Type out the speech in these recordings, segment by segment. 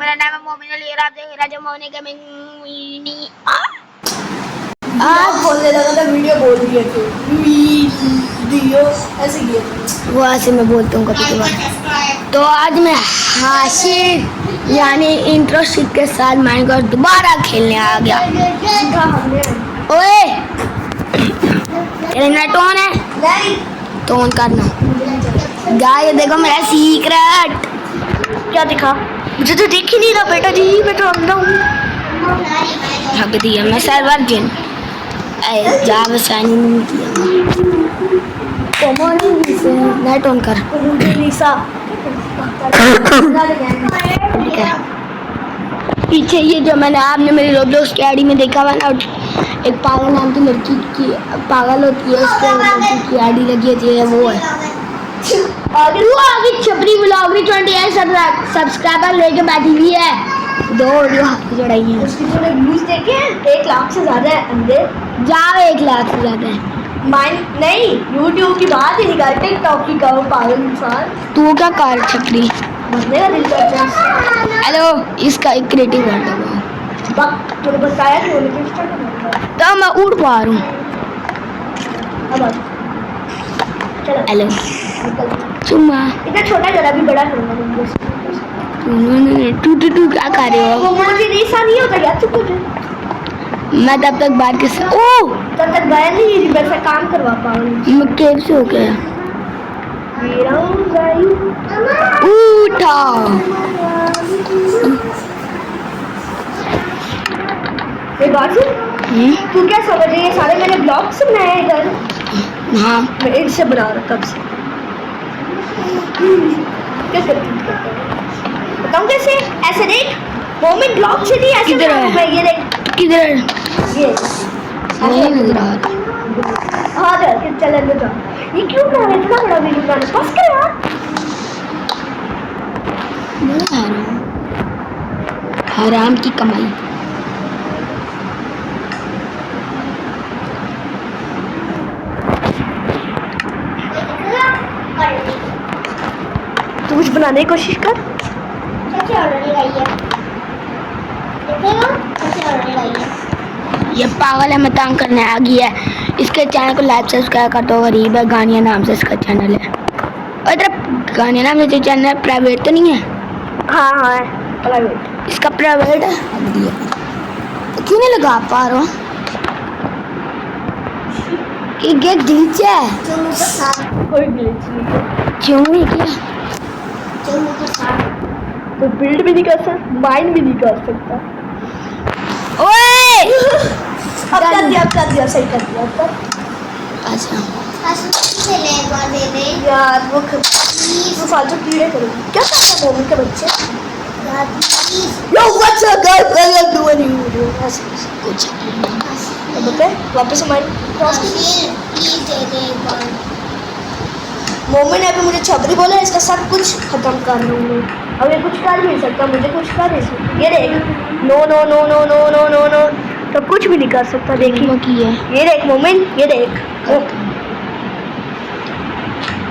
मेरा नाम है मोमिन अली और आप देख रहे हैं मोमिन गेमिंग। आज बोलने लगा था वीडियो बोल दिए थे वीडियो ऐसे किए वो ऐसे मैं बोलता हूँ कभी कभार। तो आज मैं हाशिर यानी इंट्रोशिप के साथ माइनक्राफ्ट दोबारा खेलने आ गया। ओए तेरा नेट ऑन है? नहीं तो ऑन करना। गाइस देखो मेरा सीक्रेट। क्या दिखा? मुझे तो दिख ही नहीं रहा बेटा जी, मैं तो अंधा हूँ। हक दिया मैं सर्वर जिन जा बसानी नहीं किया। नेट ऑन कर। निशा पीछे ये जो मैंने आपने मेरी रोब्लॉक्स की आईडी में देखा हुआ ना, एक पागल नाम की लड़की की पागल होती है उसके लड़की की आईडी लगी होती है, वो है आगे छपरी ब्लॉगरी 28 सब्सक्राइबर लेके बैठी हुई है। दो वीडियो हाथ की चढ़ाई है। उसकी तूने व्यूज देखे हैं? 1 लाख से ज्यादा है अंधे। जाओ 1 लाख से ज्यादा है। माइन नहीं, यूट्यूब की बात ही निकाल, टिकटॉक की कहो पागल इंसान। तू क्या कर छपरी बनने का दिल करता है। हेलो इसका एक क्रिएटिव वर्ड है बक तूने बताया कि वो लेकिन स्टार्ट करना तो मैं उड़ पा रहा हूँ। अब चलो हेलो निकल। चुम्मा इतना छोटा जरा भी बड़ा करूंगा टू क्या कर रहे हो? वो मुझे रीसा नहीं होता यार, चुप हो जा। मैं तब तक बाहर के ओ तब तक गया नहीं, वैसे काम करवा पाऊंगी। मैं केव से हो गया उठा। एक बात सुन, तू क्या समझ रही है सारे मेरे ब्लॉग्स बनाए हैं इधर? हाँ मैं इनसे बना रहा कब से। क्या करती हूँ बताऊँ कैसे? ऐसे देख मोमेंट ब्लॉग से नहीं, ऐसे किधर है? मैं ये देख किधर ये नहीं नजर आ रहा। हाँ जा कि चल अंदर जा। ये क्यों कर रहा है इतना बड़ा वीडियो बनाने? बस कर यार। मैं हराम की कमाई। तू कुछ बनाने की कोशिश कर। ये पागल है, मैं तंग करने आ गई है। इसके चैनल को लाइक सब्सक्राइब कर दो। गरीब है गानिया नाम से इसका चैनल है। और इधर गानिया नाम से जो चैनल है प्राइवेट तो नहीं है? हाँ हाँ है प्राइवेट। इसका प्राइवेट है। क्यों नहीं लगा पा रहा हूँ? ये ग्लिच है। कोई ग्लिच नहीं है। क्यों नहीं किया? तो बिल्ड भी नहीं कर सकता, माइंड भी नहीं कर सकता। ओए अब कर दिया सही कर दिया अब कर। अच्छा यार वो फालतू कीड़े करेंगे। क्या कर रहे हैं मोमिन के बच्चे? Yo, what's up guys? Welcome to a new video. कुछ अब बता वापस हमारी क्रॉस की। मोमिन ने अभी मुझे छबरी बोला, इसका सब कुछ खत्म कर लूँ मैं। अब ये कुछ कर नहीं सकता, मुझे कुछ कर नहीं सकता। ये देख no no no no no no no no तो कुछ भी नहीं कर सकता। देखिए की है। ये देख मोमिन, ये देख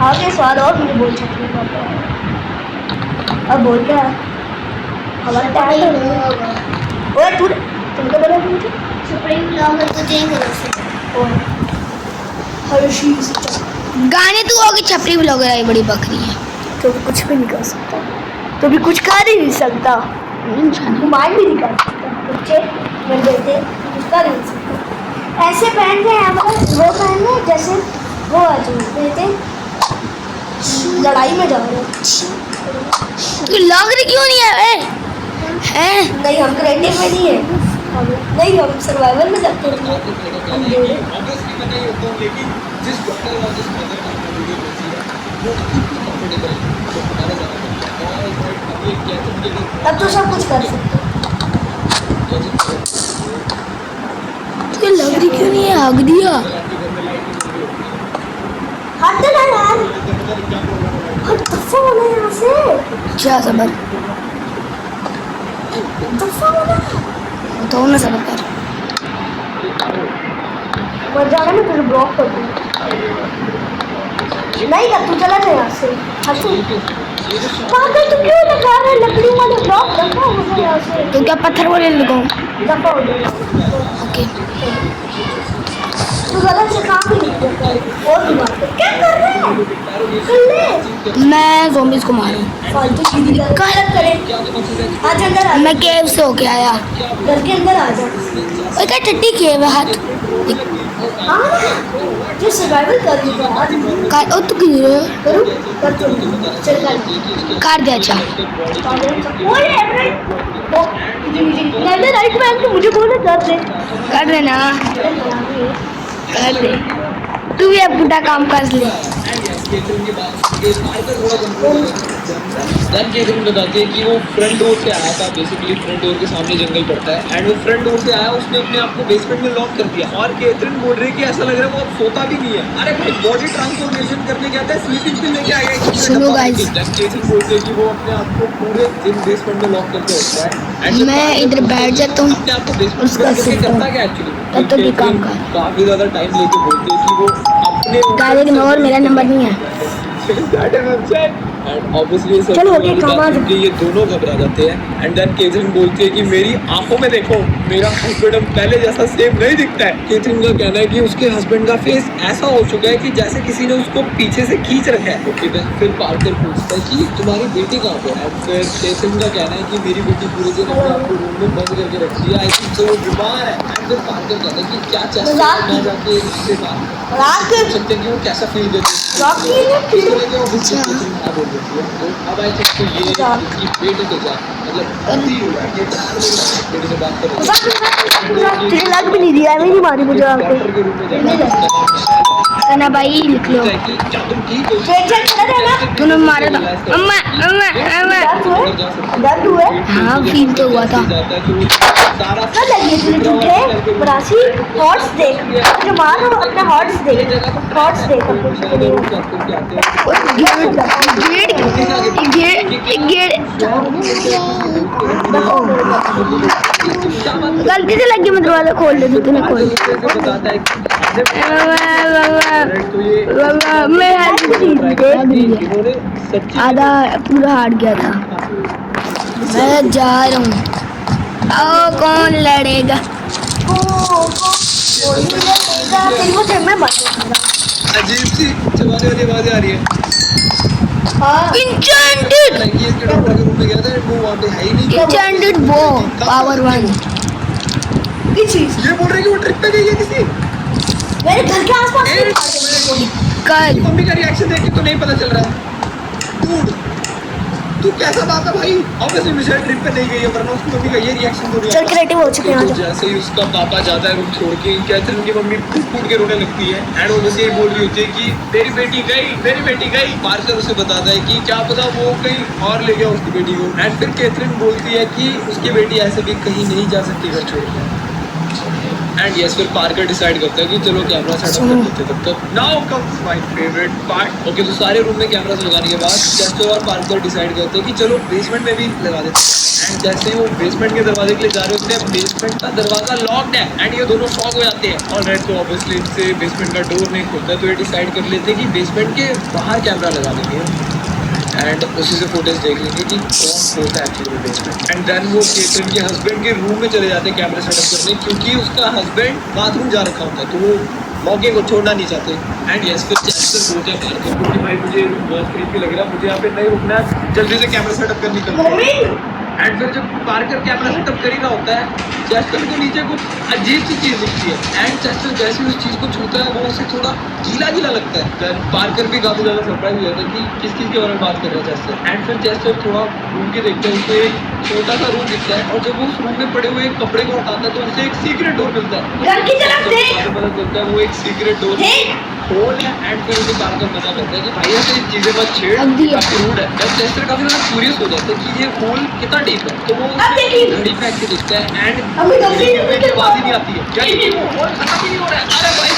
आगे स्वाद और मुझे बोल सकते हैं। अब बोल क्या हमारे टाइम ओए तुमको बोला मुझे सुप्रीम ब्लॉगर तुझे और हर्षी गाने तू होगी छपरी ब्लॉगर है बड़ी बकरी है। तो कुछ भी नहीं कर सकता, तो भी कुछ कर ही नहीं सकता, माइंड भी नहीं कर सकता। बच्चे मैं देते कुछ कर ही नहीं सकता। ऐसे पहन के हैं मतलब वो पहन के जैसे वो आज देते लड़ाई में जा रहे तू लग रही क्यों नहीं है बे? हैं? नहीं हम क्रिएटिव में नहीं है, नहीं हम सर्वाइवल में जाते हैं। अब तो सब कुछ कर सकते। तू लग रही क्यों नहीं है? हक दिया हट ना यार, दफा होना यहाँ से, क्या सबर दफा होना तो ना सबर कर। मर जाना मैं तुझे ब्लॉक कर दूँ। नहीं कर तू चला जा यहाँ से। पागल तू क्यों लगा रहा है लकड़ी वाले ब्लॉक रखा है। से तो क्या पत्थर वाले लगाऊं? दफा हो गया। ओके। तू गलत से काम भी नहीं करता है। और दिमाग पे क्या कर रहे हैं? कर ले। मैं ज़ॉम्बीज़ को मारूं। फालतू चीज़ गलत करे। आज अंदर आ मैं केव से होके आया। घर के अंदर आ जा। ओए क्या टट्टी केव है हाथ? हाँ जो सर्वाइवल कर रही है आज कार ओ तू किधर है? करूँ कर तो चल कर कार दे अच्छा। ओए एवरेट वो इधर राइट में तो मुझे बोला कर दे कर देना। कर दे। तू भी अब बुढ़ा काम कर ले। देन केतन बताती है कि वो फ्रंट डोर से आया था, बेसिकली फ्रंट डोर के सामने जंगल पड़ता है एंड वो फ्रंट डोर से आया, उसने अपने आप को बेसमेंट में लॉक कर दिया और केतन बोल रही है कि ऐसा लग रहा है वो अब सोता भी नहीं है। अरे भाई बॉडी ट्रांसफॉर्मेशन करने गया था, स्लीपिंग पिल लेके आ गया। सुनो guys। केतन बोलती है कि वो अपने आप को पूरे दिन बेसमेंट में लॉक करके रखता है and मैं इधर बैठ जाता हूँ। अपने आप को बेसमेंट उसका में करके सिस्टम। करता क्या एक्चुअली तब तक ये काम कर। काफी ज्यादा टाइम लेके बोलती है कि वो अपने गाड़ी इग्नोर, मेरा नंबर नहीं है। एंड ऑब्वियसली चलो, ओके, come on। ये दोनों घबरा जाते हैं एंड देन केथरीन बोलती है कि मेरी आंखों में देखो, मेरा हस्बैंड अब पहले जैसा सेम नहीं दिखता है। केथरीन का कहना है कि उसके हस्बैंड का फेस ऐसा हो चुका है कि जैसे किसी ने उसको पीछे से खींच रखा है। ओके फिर पार्कर पूछता है कि तुम्हारी बेटी कहाँ पे है? फिर केथरीन का कहना है कि मेरी बेटी पूरे दिन अपने आप को रूम में बंद करके रखती है, आई थिंक सो वो बीमार है। एंड फिर पार्कर कहता है कि क्या मजाक की। जाके उससे बात रात के पूछ सकते हैं कि वो कैसा फील करती है। रॉकी ने इसको लेके वो बिल्कुल कुछ नहीं बोल देती है। तो अब आई थिंक तो ये इसकी बेटे के साथ मतलब गलती हो रहा है कि बेटे से बात कर रही है। तुझे लग भी नहीं दिया मैं नहीं मारी मुझे आके डॉक्टर के रूम में जाकर सना भाई लिख लो। कि क्या तुम ठीक हो? टेंशन कर रहे ना तूने मारा था। अम्मा अम्मा अम्मा। दर्द हुआ हाँ फील तो हुआ था। जाता है कि वो सारा ना लगी तुझे झूठे बरासी हॉर्स देख जो मार रहा अपना हॉर्स देख हॉर्स देख गलती से लगी, मैं दरवाजा खोल लेती, तूने खोल बताता है कि मैं इन्होंने सच्ची आधा पूरा हार गया था। मैं जा रहा हूँ। ओ कौन लड़ेगा? मैं अजीब सी चबाने वाली आवाजें आ रही है। Enchanted, हालांकि इसके डॉक्टर के रूम में गया था वो वहाँ पे है ही नहीं। enchanted bow, power 1। ये बोल रहे हैं कि वो ट्रिप पे गई है किसी। मेरे घर के आसपास कल मम्मी का रिएक्शन देख के तो नहीं पता चल रहा है। Dude, तू कैसा बात है भाई? ऑब्वियसली मिशेल ट्रिप पे नहीं गई है वरना उसकी मम्मी का ये रिएक्शन तो नहीं चल क्रिएटिव हो चुके हैं तो जैसे ही उसका पापा जाता है रूम छोड़ के, कैथरीन की मम्मी फूट के रोने लगती है एंड वो बस ये बोल रही होती है कि मेरी बेटी गई, मेरी बेटी गई। पार्कर उसे बताता है कि क्या पता वो कहीं और ले गया उसकी बेटी को। एंड फिर कैथरीन बोलती है कि उसकी बेटी ऐसे भी कहीं नहीं जा सकती घर छोड़ के। एंड यस फिर पार्कर डिसाइड करता है कि चलो कैमरा सेटअप कर लेते हैं तब तक। Now comes my favourite part. Okay तो सारे रूम में कैमरास लगाने के बाद चेस्टर और पार्कर डिसाइड करते हैं कि चलो बेसमेंट में भी लगा देते हैं। एंड जैसे ही वो बेसमेंट के दरवाजे के लिए जा रहे होते हैं, बेसमेंट का दरवाजा लॉक्ड है एंड ये दोनों शॉक हो जाते हैं। और तो ऑब्वियसली इनसे बेसमेंट का डोर नहीं खुलता, तो ये डिसाइड कर लेते हैं कि बेसमेंट के बाहर कैमरा लगा देंगे एंड उसी से फुटेज देख लेंगे कि कौन सोता है एक्चुअली बेसमेंट। एंड देन वो केथरीन के हस्बैंड के रूम में चले जाते हैं कैमरा सेटअप करने, क्योंकि उसका हस्बैंड बाथरूम जा रखा होता है तो वो मौके को छोड़ना नहीं चाहते। एंड यस फिर चेस्टर बोलते हैं पार्कर को कि भाई मुझे बहुत क्रीपी लग रहा है, मुझे यहाँ पे नहीं रुकना है, जल्दी से कैमरा सेटअप कर निकलते हैं। एंड फिर जब पार्कर कैमरा सेटअप कर ही रहा होता है, चेस्टर को नीचे कुछ अजीब सी चीज़ दिखती है एंड चेस्टर जैसे उस चीज़ को छूता है वो उसे थोड़ा गीला गीला लगता है। देन पार्कर भी काफ़ी ज़्यादा सरप्राइज हो जाता है कि किस चीज़ के बारे में बात कर रहा है चेस्टर। एंड फिर चेस्टर थोड़ा घूम के देखते हैं, उसे एक छोटा सा रूम दिखता है और जब वो उस रूम में पड़े हुए कपड़े को हटाता है तो उसे एक सीक्रेट डोर मिलता है। घर की तरफ देख पता चलता है वो एक सीक्रेट डोर खोल है। एंड फिर उसे पार्कर मना करता है कि भाई ऐसे चीज़ें मत छेड़, काफी रूड है। जब चेस्टर काफी ज़्यादा क्यूरियस हो जाता है कि ये होल कितना डीप है, तो वो घड़ी पे के देखता है एंड की आवाज ही नहीं आती है। क्या ये होल खत्म ही नहीं हो रहा है? अरे भाई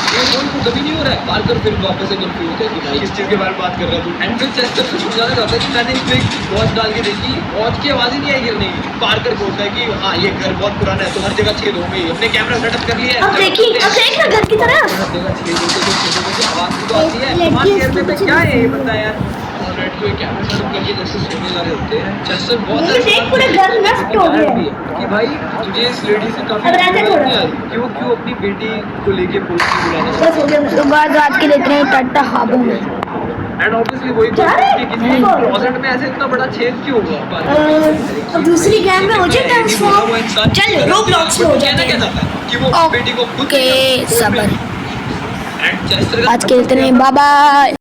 ये होल को कभी नहीं हो रहा है। पार्कर फिर वापस से कंफ्यूज है कि भाई किस चीज़ के बारे में बात कर रहा है तू। एंड फिर चेस्टर से समझाना चाहता है कि मैंने इसमें एक वॉच डाल के देखी, वॉच की आवाज़ ही नहीं आई गिरने की। पार्कर बोलता है कि हाँ ये घर बहुत पुराना है तो हर जगह छेद होंगे, हमने कैमरा सेटअप कर लिया है। अब देखिए अब देख ना घर की तरफ हर जगह छेद होते तो छेदों में से आवाज़ भी तो आती है। हमारे घर में क्या है ये बता यार। फ्रेंड को एक कैमरा सेटअप करके जैसे सोने जा रहे होते हैं। चेस्टर बहुत मम्मी देख पूरा घर नष्ट हो गया है। कि भाई तुझे इस लेडी से काफी अब रहते समझ थोड़ा। नहीं आ रही कि वो क्यों अपनी बेटी को लेके पुलिस को बुलाना बस हो गया तो गाइस आज के लिए इतना ही, टाटा ख्वाबों में। एंड ऑब्वियसली वही जा रहे हैं? कि किसी क्लोजेट में ऐसे इतना बड़ा छेद क्यों होगा? अब दूसरी गेम में हो जाए ट्रांसफॉर्म। चल रोब्लॉक्स में हो कहना क्या जाए। चाहता है कि वो बेटी को खुद ओके सबर। एंड चेस्टर का आज के लिए इतना ही, बाय बाय।